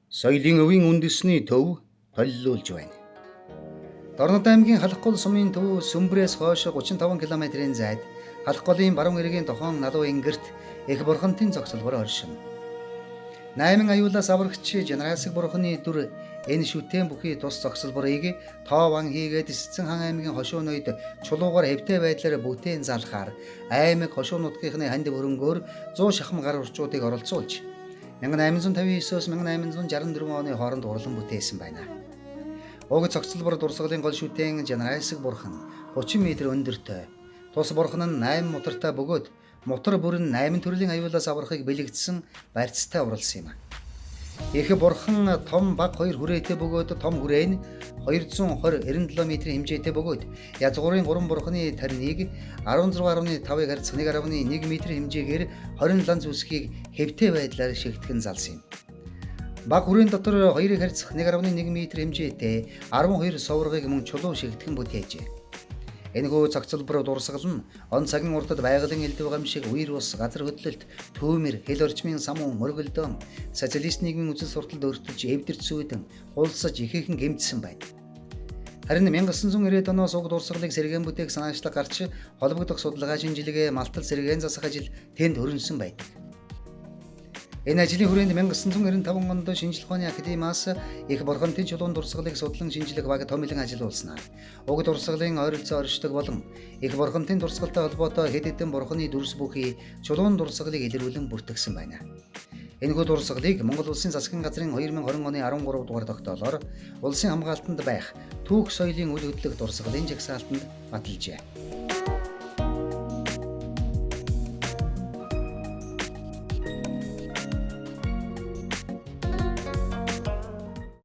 Соёлын өвийн үндэсний төв толилуулж байна. Дорнод аймгийн Халхгол сумын төв Сүмбрээс хойш 35 км-ийн зайд Халхголын баруун эргийн тохон налуу ингэрт их бурхантын зогсолбор оршино. 8 аюулаас аврагч Жанрасаг бурханы дүр энэ шүтэн бүхий тус зогсолборыг тоо ван хийгээд Сэцэн хаан аймгийн хошуунойд чулуугаар хэвтэй байдлаар бүтээн залхаар аймаг хошуу нутгийнхны ханд хөрөнгөөр 100 шахам гар урчуудыг оролцуулж 1859-с 1864 оны хооронд урлан бүтээсэн байна. Уг цогцлбор дурсгалын гол шүтэн Жанрасаг бурхан 30 м өндөртэй. Тус бурхан нь 8 мутартай бөгөөд мутар бүр нь 8 төрлийн аюулаас аврахыг бэлэгдсэн барьцтай уралсан юм. Их бурхан том баг 2 хүрээтэй бөгөөд том хүрээ нь 220-97 м хэмжээтэй бөгөөд язгуурын 3 бурханы тариныг 16.5-ыг харьцах 1.1 м хэмжээгээр 20 ланц үсгийг хэвтэй байдлаар шигтгэн залсан юм. Баг хүрээний дотор 2-ыг харьцах 1.1 м хэмжээтэй 12 соврогыг мөн чулуу шигтгэн бүтээжээ. Энэхүү цогцлбор дурсгал нь он цагийн урдад байгалийн элдв гамшиг үер ус газар хөдлөлт түүмэр хэл орчмын самун мөргөлдөөн социалист нийгмийн үзэл сурталд өртөж эвдэрцүүдэн улсаж ихээхэн гэмтсэн байна. Харин 1990-ад оноос уг дурсгалыг сэргээн бүтээх санаачлаг гарч холбогдох судалгаа шинжилгээ малтал сэргээн засах ажил тэнд хөрөнгөсөн байдаг. Энэ ажлын хүрээнд 1995 онд шинжлэх ухааны академиас их бурхантын чулуун дурсгалыг судлан шинжлэх баг томилон ажиллуулснаар уг дурсгалын ойролцоо оршдог болон их бурхантын дурсгалтай холбоотой хэд хэдэн бурханы дүрс бүхий чулуун дурсгалыг илрүүлэн бүртгэсэн байна. Энэхүү дурсгалыг Монгол Улсын засгийн газрын 2020 оны 13 дугаар тогтоолоор улсын хамгаалтанд байх түүх соёлын үйл хөдлөх дурсгалын жагсаалтанд баталжээ.